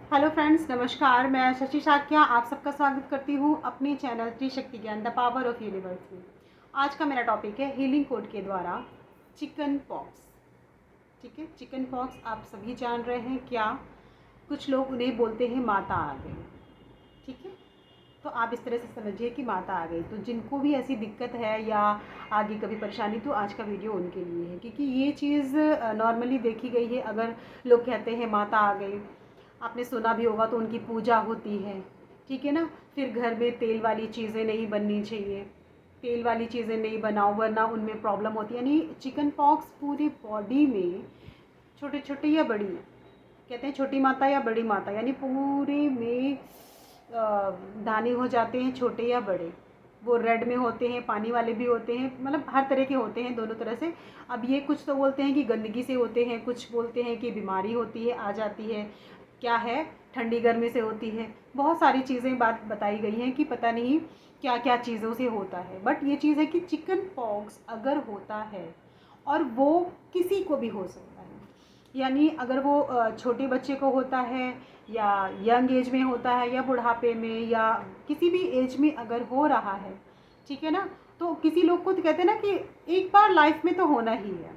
Hello friends, नमस्कार। मैं शशि शाक्या आप सबका स्वागत करती हूँ अपने चैनल त्रिशक्ति ज्ञान द पावर ऑफ यूनिवर्स में। आज का मेरा टॉपिक है हीलिंग कोड के द्वारा चिकन पॉक्स। ठीक है, चिकन पॉक्स आप सभी जान रहे हैं क्या? कुछ लोग उन्हें बोलते हैं माता आ गई। ठीक है, तो आप इस तरह से समझिए कि माता आ गई। तो जिनको भी ऐसी दिक्कत है या आगे कभी परेशानी, तो आज का वीडियो उनके लिए है, क्योंकि ये चीज़ नॉर्मली देखी गई है। अगर लोग कहते हैं माता आ गई, आपने सुना भी होगा, तो उनकी पूजा होती है। ठीक है ना। फिर घर में तेल वाली चीज़ें नहीं बननी चाहिए, तेल वाली चीज़ें नहीं बनाओ वरना उनमें प्रॉब्लम होती है। यानी चिकन पॉक्स पूरी बॉडी में, छोटे छोटे या बड़ी, कहते हैं छोटी माता या बड़ी माता, यानी पूरे में दाने हो जाते हैं, छोटे या बड़े। वो रेड में होते हैं, पानी वाले भी होते हैं, मतलब हर तरह के होते हैं, दोनों तरह से। अब ये कुछ तो बोलते हैं कि गंदगी से होते हैं, कुछ बोलते हैं कि बीमारी होती है, आ जाती है, क्या है, ठंडी गर्मी से होती है। बहुत सारी चीज़ें बात बताई गई हैं कि पता नहीं क्या क्या चीज़ों से होता है। बट ये चीज़ है कि चिकन पॉक्स अगर होता है, और वो किसी को भी हो सकता है, यानी अगर वो छोटे बच्चे को होता है या यंग एज में होता है या बुढ़ापे में या किसी भी एज में अगर हो रहा है, ठीक है ना। तो किसी लोग को तो कहते हैं ना कि एक बार लाइफ में तो होना ही है,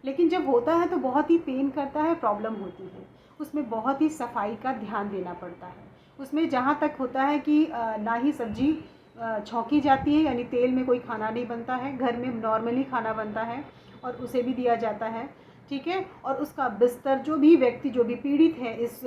लेकिन जब होता है तो बहुत ही पेन करता है, प्रॉब्लम होती है। उसमें बहुत ही सफाई का ध्यान देना पड़ता है। उसमें जहाँ तक होता है कि ना ही सब्जी छौंकी जाती है, यानी तेल में कोई खाना नहीं बनता है, घर में नॉर्मली खाना बनता है और उसे भी दिया जाता है। ठीक है, और उसका बिस्तर, जो भी व्यक्ति जो भी पीड़ित है इस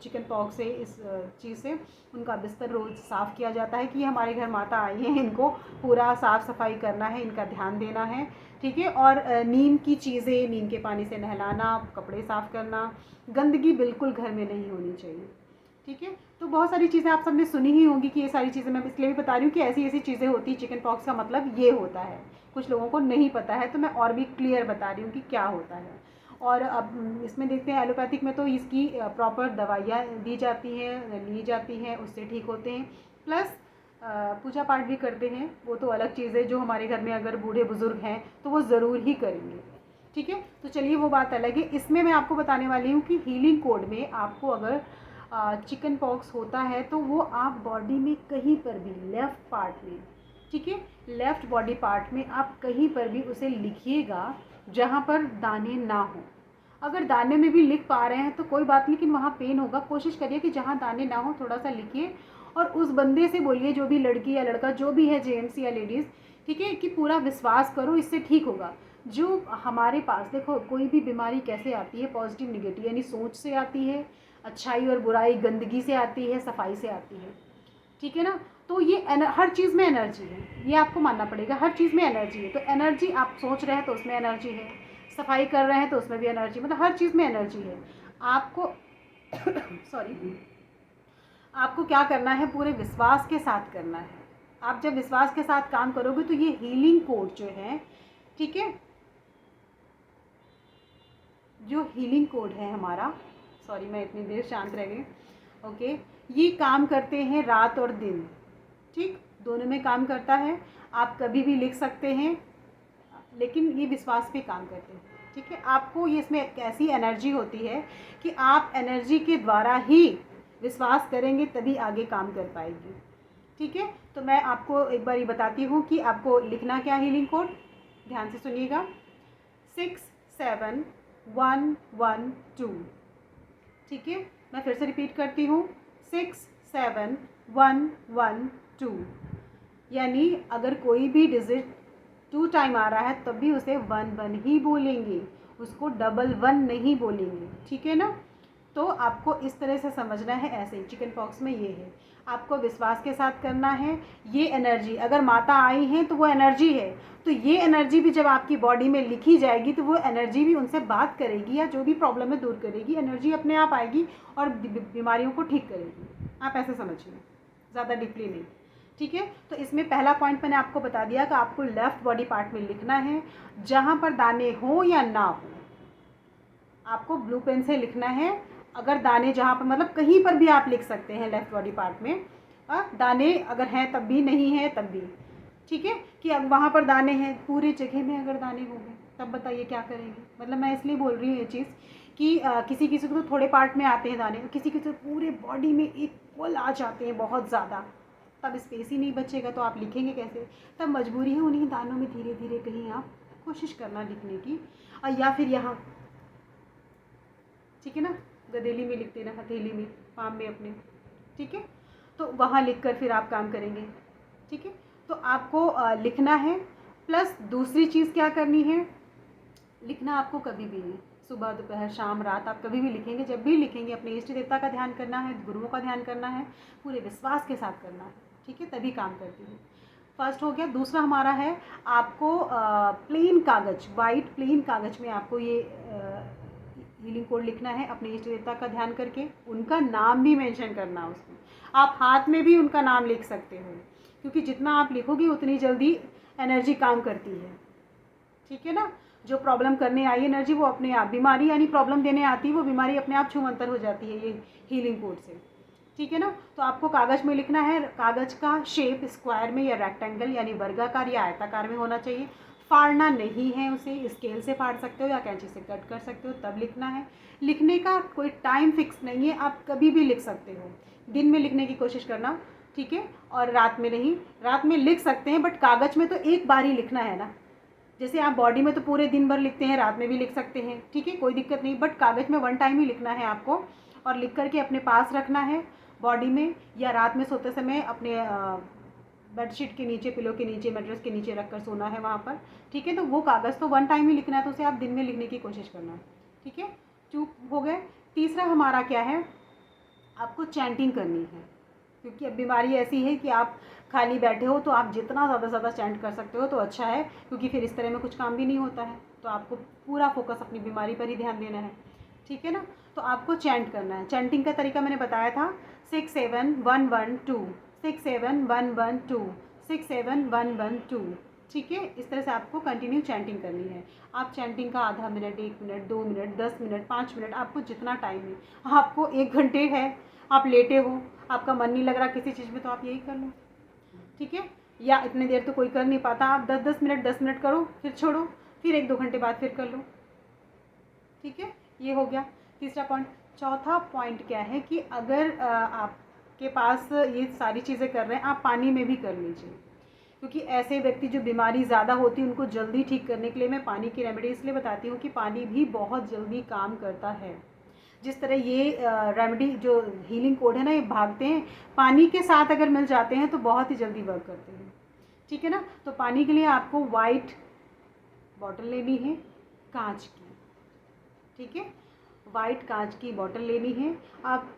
चिकन पॉक्स से, इस चीज़ से, उनका बिस्तर रोज़ साफ़ किया जाता है कि हमारे घर माता आई हैं, इनको पूरा साफ़ सफाई करना है, इनका ध्यान देना है। ठीक है, और नीम की चीज़ें, नीम के पानी से नहलाना, कपड़े साफ़ करना, गंदगी बिल्कुल घर में नहीं होनी चाहिए। ठीक है, तो बहुत सारी चीज़ें आप सबने सुनी ही होंगी कि ये सारी चीज़ें मैं इसलिए भी बता रही हूँ कि ऐसी ऐसी चीज़ें होती, चिकन पॉक्स का मतलब ये होता है। कुछ लोगों को नहीं पता है, तो मैं और भी क्लियर बता रही हूँ कि क्या होता है। और अब इसमें देखते हैं, एलोपैथिक में तो इसकी प्रॉपर दवाइयाँ दी जाती हैं, ली जाती हैं, उससे ठीक होते हैं। प्लस पूजा पाठ भी करते हैं, वो तो अलग चीज़ है, जो हमारे घर में अगर बूढ़े बुज़ुर्ग हैं तो वो ज़रूर ही करेंगे। ठीक है, तो चलिए वो बात अलग है। इसमें मैं आपको बताने वाली हूँ कि हीलिंग कोड में आपको अगर चिकन पॉक्स होता है तो वो आप बॉडी में कहीं पर भी, लेफ़्ट पार्ट में, ठीक है, लेफ़्ट बॉडी पार्ट में आप कहीं पर भी उसे लिखिएगा जहाँ पर दाने ना हो। अगर दाने में भी लिख पा रहे हैं तो कोई बात नहीं, लेकिन वहाँ पेन होगा। कोशिश करिए कि जहाँ दाने ना हो थोड़ा सा लिखिए, और उस बंदे से बोलिए, जो भी लड़की या लड़का जो भी है, जेंट्स या लेडीज़, ठीक है, कि पूरा विश्वास करो, इससे ठीक होगा। जो हमारे पास, देखो, कोई भी बीमारी कैसे आती है, पॉजिटिव निगेटिव, यानी सोच से आती है, अच्छाई और बुराई, गंदगी से आती है, सफाई से आती है। ठीक है ना। तो ये हर चीज़ में एनर्जी है, ये आपको मानना पड़ेगा। हर चीज़ में एनर्जी है, तो एनर्जी, आप सोच रहे हैं तो उसमें एनर्जी है, सफाई कर रहे हैं तो उसमें भी एनर्जी, मतलब हर चीज़ में एनर्जी है। आपको सॉरी, आपको क्या करना है, पूरे विश्वास के साथ करना है। आप जब विश्वास के साथ काम करोगे तो ये हीलिंग कोड जो है, ठीक है, जो हीलिंग कोड है हमारा, सॉरी मैं इतनी देर शांत रह गई, ओके, ये काम करते हैं रात और दिन, ठीक, दोनों में काम करता है। आप कभी भी लिख सकते हैं, लेकिन ये विश्वास पे काम करते हैं। ठीक है, आपको ये, इसमें एक ऐसी एनर्जी होती है कि आप एनर्जी के द्वारा ही विश्वास करेंगे तभी आगे काम कर पाएगी। ठीक है, तो मैं आपको एक बार ये बताती हूँ कि आपको लिखना क्या है हीलिंग कोड। ध्यान से सुनिएगा, 67112। ठीक है, मैं फिर से रिपीट करती हूँ, 67112। यानी अगर कोई भी डिजिट 2 टाइम आ रहा है तब भी उसे 11 ही बोलेंगे, उसको डबल 1 नहीं बोलेंगे। ठीक है ना। तो आपको इस तरह से समझना है। ऐसे ही चिकन पॉक्स में ये है, आपको विश्वास के साथ करना है। ये एनर्जी, अगर माता आई हैं तो वो एनर्जी है, तो ये एनर्जी भी जब आपकी बॉडी में लिखी जाएगी तो वो एनर्जी भी उनसे बात करेगी, या जो भी प्रॉब्लम है दूर करेगी। एनर्जी अपने आप आएगी और बीमारियों को ठीक करेगी। आप ऐसे समझिए, ज़्यादा डीपली नहीं। ठीक है, तो इसमें पहला पॉइंट मैंने आपको बता दिया कि आपको लेफ़्ट बॉडी पार्ट में लिखना है, जहाँ पर दाने हो या ना हो, आपको ब्लू पेन से लिखना है। अगर दाने जहाँ पर, मतलब कहीं पर भी आप लिख सकते हैं लेफ़्ट बॉडी पार्ट में, दाने अगर हैं तब भी, नहीं है तब भी। ठीक है, कि अब वहाँ पर दाने हैं, पूरे जगह में अगर दाने हो गए तब बताइए क्या करेंगे। मतलब मैं इसलिए बोल रही हूँ ये चीज़ कि किसी किसी को तो थोड़े पार्ट में आते हैं दाने, किसी किसी पूरे बॉडी में इक्वल आ जाते हैं बहुत ज़्यादा, तब स्पेस ही नहीं बचेगा तो आप लिखेंगे कैसे। तब मजबूरी है उन्हीं दानों में धीरे धीरे कहीं आप कोशिश करना लिखने की, या फिर यहाँ, ठीक है ना, गदेली में लिख देना, हथेली में, पाम में अपने, ठीक है। तो वहाँ लिख कर फिर आप काम करेंगे, ठीक है। तो आपको लिखना है, प्लस दूसरी चीज़ क्या करनी है, लिखना आपको कभी भी नहीं, सुबह दोपहर शाम रात आप कभी भी लिखेंगे। जब भी लिखेंगे अपने इष्ट देवता का ध्यान करना है, गुरुओं का ध्यान करना है, पूरे विश्वास के साथ करना है, ठीक है, तभी काम करती है। फर्स्ट हो गया। दूसरा हमारा है, आपको प्लेन कागज़, वाइट प्लेन कागज़ में आपको ये हीलिंग कोड लिखना है, अपने इष्ट देवता का ध्यान करके, उनका नाम भी मेंशन करना है उसमें। आप हाथ में भी उनका नाम लिख सकते हो, क्योंकि जितना आप लिखोगे उतनी जल्दी एनर्जी काम करती है, ठीक है ना। जो प्रॉब्लम करने आई एनर्जी वो अपने आप, बीमारी यानी प्रॉब्लम देने आती है वो बीमारी अपने आप छूमंतर हो जाती है ये हीलिंग कोड से, ठीक है ना। तो आपको कागज़ में लिखना है, कागज़ का शेप स्क्वायर में या रेक्टेंगल यानी वर्गाकार या आयताकार में होना चाहिए। फाड़ना नहीं है उसे, स्केल से फाड़ सकते हो या कैंची से कट कर सकते हो, तब लिखना है। लिखने का कोई टाइम फिक्स नहीं है, आप कभी भी लिख सकते हो। दिन में लिखने की कोशिश करना, ठीक है, और रात में नहीं। रात में लिख सकते हैं बट कागज़ में तो एक बार ही लिखना है ना। जैसे आप बॉडी में तो पूरे दिन भर लिखते हैं, रात में भी लिख सकते हैं, ठीक है, कोई दिक्कत नहीं, बट कागज़ में वन टाइम ही लिखना है आपको, और लिख करके अपने पास रखना है बॉडी में, या रात में सोते समय अपने बेडशीट के नीचे, पिलो के नीचे, मैट्रेस के नीचे रख कर सोना है वहाँ पर, ठीक है। तो वो कागज़ तो वन टाइम ही लिखना है, तो उसे आप दिन में लिखने की कोशिश करना है, ठीक है। चूप हो गए। तीसरा हमारा क्या है, आपको चैंटिंग करनी है, क्योंकि अब बीमारी ऐसी है कि आप खाली बैठे हो तो आप जितना ज़्यादा से ज़्यादा चैंट कर सकते हो तो अच्छा है, क्योंकि फिर इस तरह में कुछ काम भी नहीं होता है। तो आपको पूरा फोकस अपनी बीमारी पर ही ध्यान देना है, ठीक है ना। तो आपको चैंट करना है। चैंटिंग का तरीका मैंने बताया था, 67112, 67112, 67112, ठीक है। इस तरह से आपको कंटिन्यू चैंटिंग करनी है। आप चैंटिंग का आधा minute, 1 minute, 2 minute, 10 minute, 5 minute, आपको जितना टाइम है, आपको 1 घंटे है, आप लेटे हो, आपका मन नहीं लग रहा किसी चीज़ में, तो आप यही कर लो, ठीक है। या इतनी देर तो कोई कर नहीं पाता, आप 10 मिनट करो, फिर छोड़ो, फिर 1-2 घंटे बाद फिर कर लो, ठीक है। ये हो गया तीसरा पॉइंट। चौथा पॉइंट क्या है कि अगर आपके पास ये सारी चीज़ें कर रहे हैं, आप पानी में भी कर लीजिए, क्योंकि ऐसे व्यक्ति जो बीमारी ज़्यादा होती है उनको जल्दी ठीक करने के लिए मैं पानी की रेमेडी इसलिए बताती हूँ कि पानी भी बहुत जल्दी काम करता है। जिस तरह ये रेमेडी जो हीलिंग कोड है ना, ये भागते हैं, पानी के साथ अगर मिल जाते हैं तो बहुत ही जल्दी वर्क करते हैं, ठीक है ना। तो पानी के लिए आपको वाइट बॉटल लेनी है, कांच की, ठीक है, वाइट कांच की बॉटल लेनी है, आप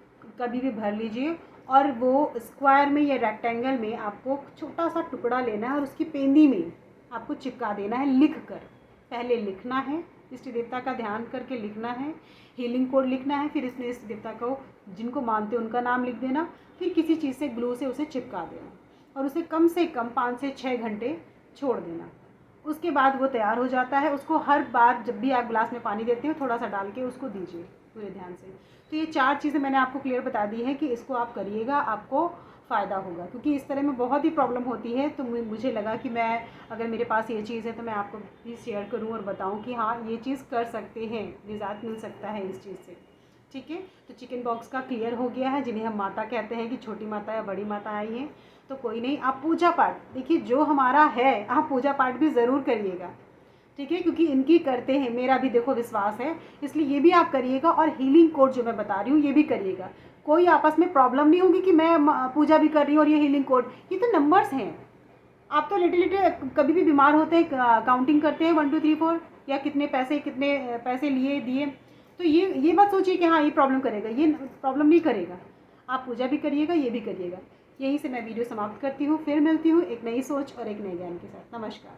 कभी भी भर लीजिए, और वो स्क्वायर में या रेक्टेंगल में आपको छोटा सा टुकड़ा लेना है और उसकी पेंदी में आपको चिपका देना है। लिख कर पहले लिखना है, इष्ट देवता का ध्यान करके लिखना है, हीलिंग कोड लिखना है, फिर इसमें इष्ट देवता को जिनको मानते हैं उनका नाम लिख देना, फिर किसी चीज़ से ग्लू से उसे चिपका देना, और उसे कम से कम 5 से 6 घंटे छोड़ देना। उसके बाद वो तैयार हो जाता है। उसको हर बार जब भी आप गिलास में पानी देते हो थोड़ा सा डाल के उसको दीजिए पूरे ध्यान से। तो ये 4 चीज़ें मैंने आपको क्लियर बता दी है कि इसको आप करिएगा, आपको फ़ायदा होगा, क्योंकि इस तरह में बहुत ही प्रॉब्लम होती है। तो मुझे लगा कि मैं, अगर मेरे पास ये चीज़ है तो मैं आपको भी शेयर करूं और बताऊं कि हाँ ये चीज़ कर सकते हैं, निजात मिल सकता है इस चीज़ से, ठीक है। तो चिकन बॉक्स का क्लियर हो गया है, जिन्हें हम माता कहते हैं कि छोटी माता या बड़ी माता आई हैं, तो कोई नहीं, आप पूजा पाठ देखिए जो हमारा है, आप पूजा पाठ भी ज़रूर करिएगा, ठीक है, क्योंकि इनकी करते हैं, मेरा भी देखो विश्वास है, इसलिए ये भी आप करिएगा। और हीलिंग कोड जो मैं बता रही हूँ ये भी करिएगा। कोई आपस में प्रॉब्लम नहीं होगी कि मैं पूजा भी कर रही हूँ और ये हीलिंग कोड, ये तो नंबर्स हैं। आप तो लिटे कभी भी बीमार होते हैं, काउंटिंग करते हैं 1 2 3 4 या कितने पैसे लिए दिए, तो ये मत सोचिए कि हाँ ये प्रॉब्लम करेगा, ये प्रॉब्लम नहीं करेगा। आप पूजा भी करिएगा, ये भी करिएगा। यहीं से मैं वीडियो समाप्त करती हूँ, फिर मिलती हूँ एक नई सोच और एक नए ज्ञान के साथ। नमस्कार।